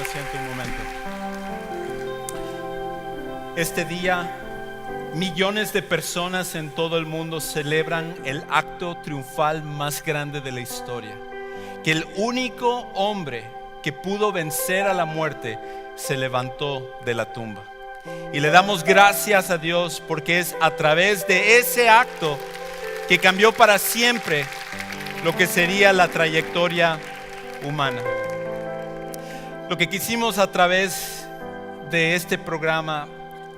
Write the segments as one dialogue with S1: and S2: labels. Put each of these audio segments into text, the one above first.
S1: asiento un momento. Este día, millones de personas en todo el mundo celebran el acto triunfal más grande de la historia. Que el único hombre que pudo vencer a la muerte se levantó de la tumba. Y le damos gracias a Dios porque es a través de ese acto que cambió para siempre lo que sería la trayectoria humana. Lo que quisimos a través de este programa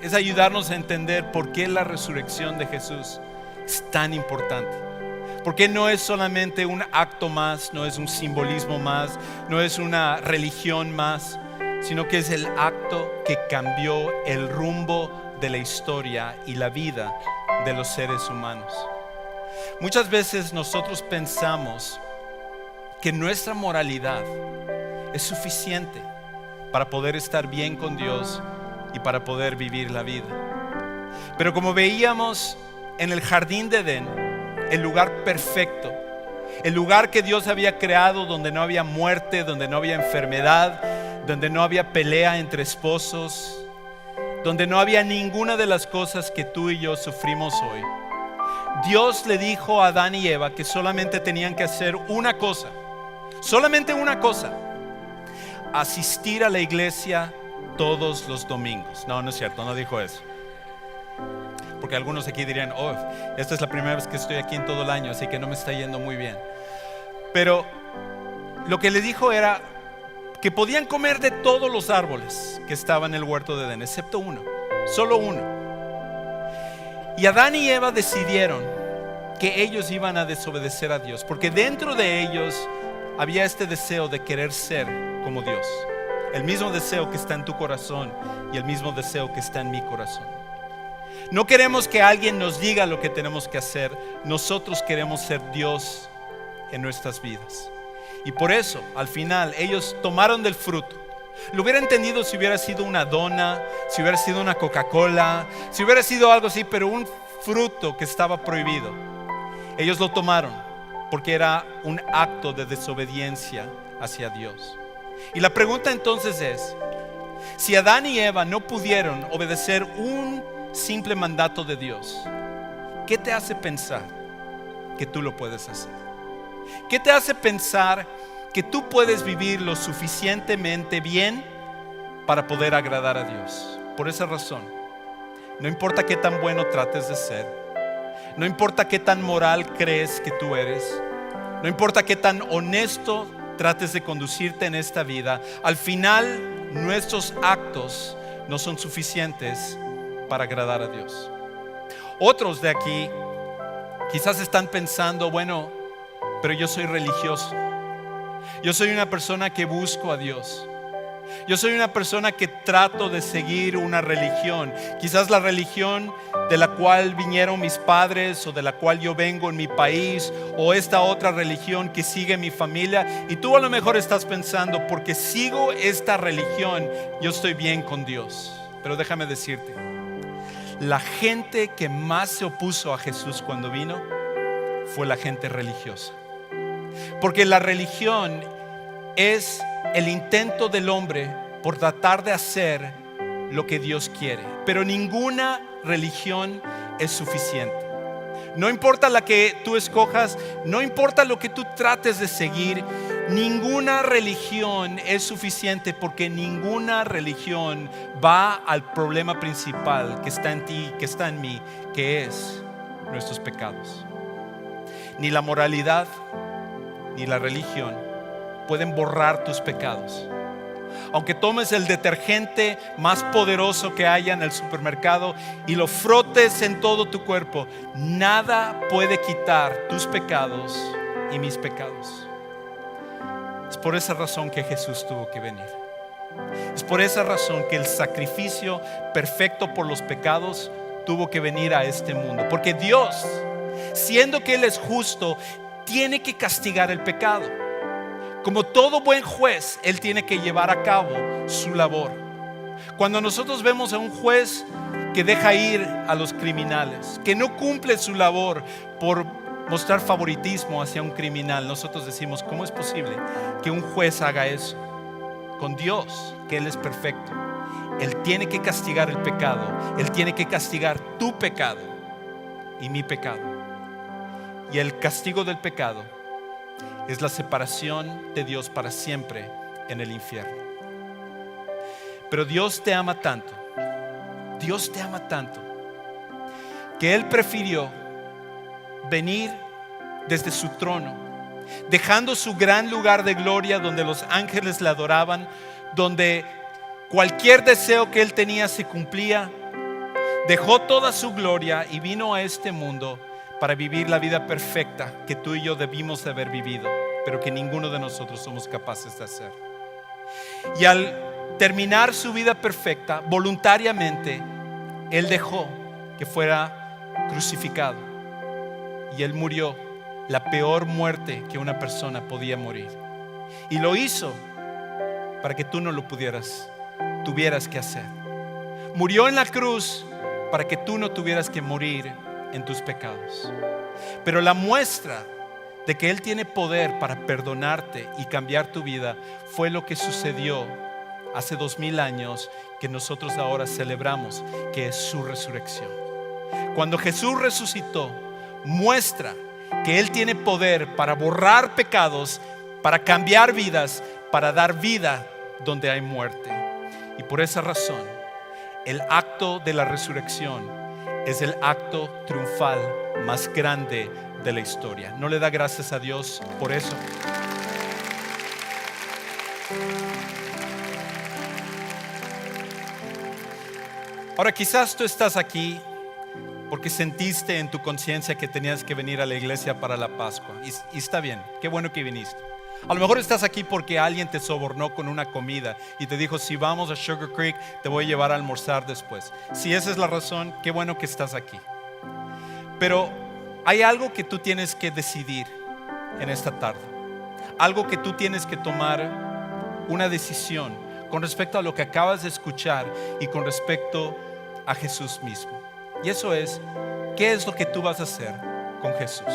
S1: es ayudarnos a entender por qué la resurrección de Jesús es tan importante. Porque no es solamente un acto más, no es un simbolismo más, no es una religión más, sino que es el acto que cambió el rumbo de la historia y la vida de los seres humanos. Muchas veces nosotros pensamos que nuestra moralidad es suficiente para poder estar bien con Dios y para poder vivir la vida. Pero como veíamos en el jardín de Edén, el lugar perfecto, el lugar que Dios había creado, donde no había muerte, donde no había enfermedad, donde no había pelea entre esposos, donde no había ninguna de las cosas que tú y yo sufrimos hoy. Dios le dijo a Adán y Eva que solamente tenían que hacer una cosa, solamente una cosa: asistir a la iglesia todos los domingos. No, no es cierto, no dijo eso. Porque algunos aquí dirían: oh, esta es la primera vez que estoy aquí en todo el año, así que no me está yendo muy bien. Pero lo que le dijo era que podían comer de todos los árboles que estaban en el huerto de Edén, excepto uno, solo uno. Y Adán y Eva decidieron que ellos iban a desobedecer a Dios, porque dentro de ellos había este deseo de querer ser como Dios. El mismo deseo que está en tu corazón y el mismo deseo que está en mi corazón. No queremos que alguien nos diga lo que tenemos que hacer. Nosotros queremos ser Dios en nuestras vidas. Y por eso, al final, ellos tomaron del fruto. Lo hubiera entendido si hubiera sido una dona, si hubiera sido una Coca-Cola, si hubiera sido algo así, pero un fruto que estaba prohibido. Ellos lo tomaron porque era un acto de desobediencia hacia Dios. Y la pregunta entonces es: si Adán y Eva no pudieron obedecer un simple mandato de Dios, ¿qué te hace pensar que tú lo puedes hacer? ¿Qué te hace pensar que tú puedes vivir lo suficientemente bien para poder agradar a Dios? Por esa razón, no importa qué tan bueno trates de ser, no importa qué tan moral crees que tú eres, no importa qué tan honesto trates de conducirte en esta vida, al final nuestros actos no son suficientes para agradar a Dios. Otros de aquí quizás están pensando: bueno, pero yo soy religioso, yo soy una persona que busco a Dios, yo soy una persona que trato de seguir una religión, quizás la religión de la cual vinieron mis padres, o de la cual yo vengo en mi país, o esta otra religión que sigue mi familia. Y tú a lo mejor estás pensando: porque sigo esta religión, yo estoy bien con Dios. Pero déjame decirte, la gente que más se opuso a Jesús cuando vino fue la gente religiosa. Porque la religión es el intento del hombre por tratar de hacer lo que Dios quiere. Pero ninguna religión es suficiente. No importa la que tú escojas, no importa lo que tú trates de seguir, ninguna religión es suficiente, porque ninguna religión va al problema principal que está en ti, que está en mí, que es nuestros pecados. Ni la moralidad ni la religión pueden borrar tus pecados. Aunque tomes el detergente más poderoso que haya en el supermercado y lo frotes en todo tu cuerpo, nada puede quitar tus pecados y mis pecados. Es por esa razón que Jesús tuvo que venir. Es por esa razón que el sacrificio perfecto por los pecados tuvo que venir a este mundo. Porque Dios, siendo que Él es justo, tiene que castigar el pecado. Como todo buen juez, Él tiene que llevar a cabo su labor. Cuando nosotros vemos a un juez que deja ir a los criminales, que no cumple su labor por mostrar favoritismo hacia un criminal, nosotros decimos: ¿cómo es posible que un juez haga eso? con Dios, que Él es perfecto, Él tiene que castigar el pecado. Él tiene que castigar tu pecado y mi pecado. Y el castigo del pecado es la separación de Dios para siempre en el infierno. Pero Dios te ama tanto, Dios te ama tanto, que Él prefirió venir desde su trono, dejando su gran lugar de gloria donde los ángeles le adoraban, donde cualquier deseo que Él tenía se cumplía. Dejó toda su gloria y vino a este mundo para vivir la vida perfecta que tú y yo debimos de haber vivido, pero que ninguno de nosotros somos capaces de hacer. Y al terminar su vida perfecta, voluntariamente, Él dejó que fuera crucificado. Y Él murió la peor muerte que una persona podía morir. Y lo hizo para que tú no lo tuvieras que hacer. Murió en la cruz para que tú no tuvieras que morir en tus pecados. Pero la muestra de que Él tiene poder para perdonarte y cambiar tu vida fue lo que sucedió hace 2000 años, que nosotros ahora celebramos, que es su resurrección. Cuando Jesús resucitó, muestra que Él tiene poder para borrar pecados, para cambiar vidas, para dar vida donde hay muerte. Y por esa razón, el acto de la resurrección es el acto triunfal más grande de la historia. ¿No le da gracias a Dios por eso? Ahora, quizás tú estás aquí porque sentiste en tu conciencia que tenías que venir a la iglesia para la Pascua. Y está bien, qué bueno que viniste. A lo mejor estás aquí porque alguien te sobornó con una comida y te dijo: si vamos a Sugar Creek, te voy a llevar a almorzar después. Si esa es la razón, qué bueno que estás aquí. Pero hay algo que tú tienes que decidir en esta tarde. Algo que tú tienes que tomar una decisión con respecto a lo que acabas de escuchar y con respecto a Jesús mismo. Y eso es: ¿qué es lo que tú vas a hacer con Jesús?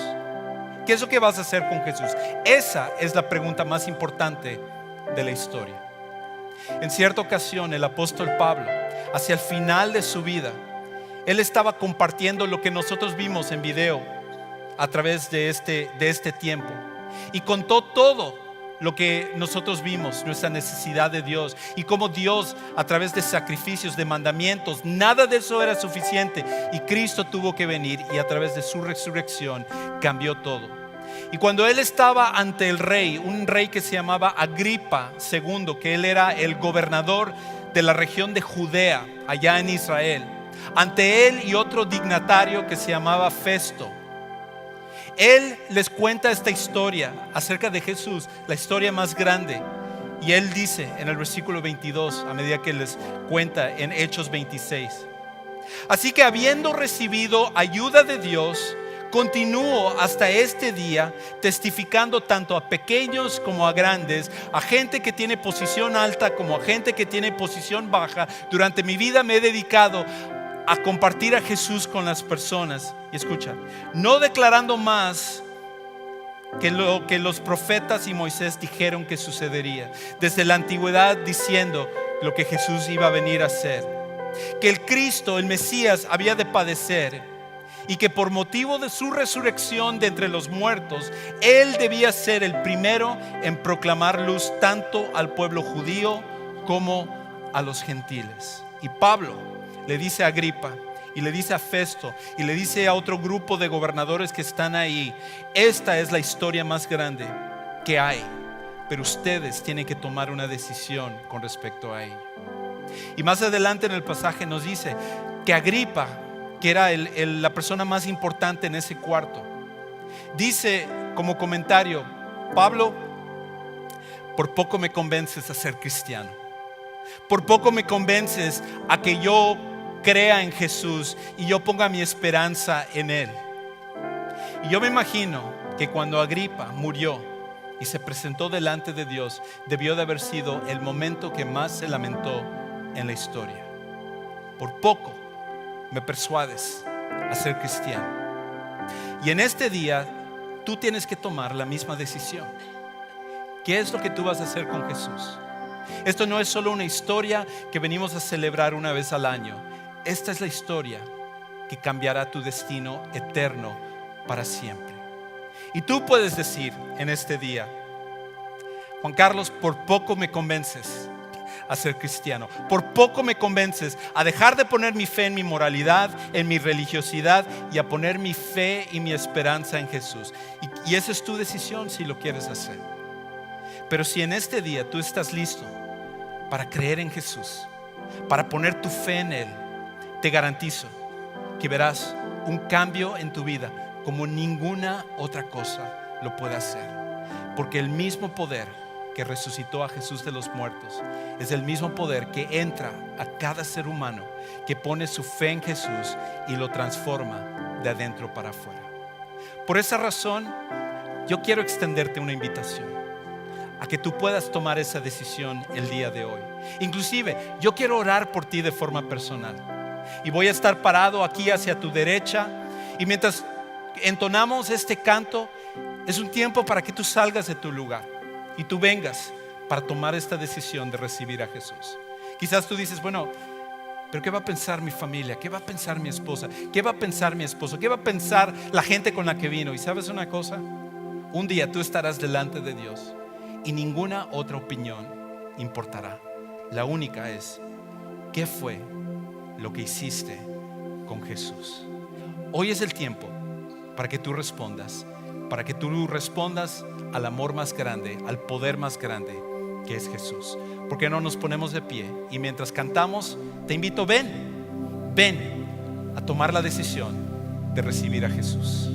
S1: ¿Qué es lo que vas a hacer con Jesús? Esa es la pregunta más importante de la historia. En cierta ocasión, el apóstol Pablo, hacia el final de su vida, él estaba compartiendo lo que nosotros vimos en video a través de este tiempo, y contó todo lo que nosotros vimos, nuestra necesidad de Dios, y cómo Dios, a través de sacrificios, de mandamientos, nada de eso era suficiente, y Cristo tuvo que venir y a través de su resurrección cambió todo. Y cuando él estaba ante el rey, un rey que se llamaba Agripa II, que él era el gobernador de la región de Judea, allá en Israel, ante él y otro dignatario que se llamaba Festo, él les cuenta esta historia acerca de Jesús, la historia más grande. Y él dice en el versículo 22, a medida que les cuenta en Hechos 26: así que habiendo recibido ayuda de Dios, continúo hasta este día, testificando tanto a pequeños como a grandes, a gente que tiene posición alta como a gente que tiene posición baja. Durante mi vida me he dedicado a compartir a Jesús con las personas. Y escucha: no declarando más que lo que los profetas y Moisés dijeron que sucedería desde la antigüedad, diciendo lo que Jesús iba a venir a hacer, que el Cristo, el Mesías, había de padecer, y que por motivo de su resurrección de entre los muertos, Él debía ser el primero en proclamar luz tanto al pueblo judío como a los gentiles. Y Pablo le dice a Agripa, y le dice a Festo, y le dice a otro grupo de gobernadores que están ahí: esta es la historia más grande que hay, pero ustedes tienen que tomar una decisión con respecto a ello. Y más adelante en el pasaje nos dice que Agripa, que era la persona más importante en ese cuarto, dice como comentario: Pablo, por poco me convences a ser cristiano, por poco me convences a que yo crea en Jesús y yo ponga mi esperanza en Él. Y yo me imagino que cuando Agripa murió y se presentó delante de Dios, debió de haber sido el momento que más se lamentó en la historia. Por poco me persuades a ser cristiano. Y en este día tú tienes que tomar la misma decisión. ¿Qué es lo que tú vas a hacer con Jesús? Esto no es solo una historia que venimos a celebrar una vez al año. Esta es la historia que cambiará tu destino eterno para siempre. Y tú puedes decir en este día: Juan Carlos, por poco me convences a ser cristiano. Por poco me convences a dejar de poner mi fe en mi moralidad, en mi religiosidad, y a poner mi fe y mi esperanza en Jesús. Y esa es tu decisión si lo quieres hacer. Pero si en este día tú estás listo para creer en Jesús, para poner tu fe en Él, te garantizo que verás un cambio en tu vida como ninguna otra cosa lo puede hacer. Porque el mismo poder que resucitó a Jesús de los muertos es el mismo poder que entra a cada ser humano que pone su fe en Jesús y lo transforma de adentro para afuera. Por esa razón, yo quiero extenderte una invitación a que tú puedas tomar esa decisión el día de hoy. Inclusive, yo quiero orar por ti de forma personal. Y voy a estar parado aquí hacia tu derecha. Y mientras entonamos este canto, es un tiempo para que tú salgas de tu lugar y tú vengas para tomar esta decisión de recibir a Jesús. Quizás tú dices: bueno, pero ¿qué va a pensar mi familia? ¿Qué va a pensar mi esposa? ¿Qué va a pensar mi esposo? ¿Qué va a pensar la gente con la que vino? Y ¿sabes una cosa? Un día tú estarás delante de Dios y ninguna otra opinión importará. La única es: ¿qué fue lo que hiciste con Jesús? Hoy es el tiempo para que tú respondas, al amor más grande, al poder más grande que es Jesús. ¿Por qué no nos ponemos de pie? Y mientras cantamos, te invito, ven a tomar la decisión de recibir a Jesús.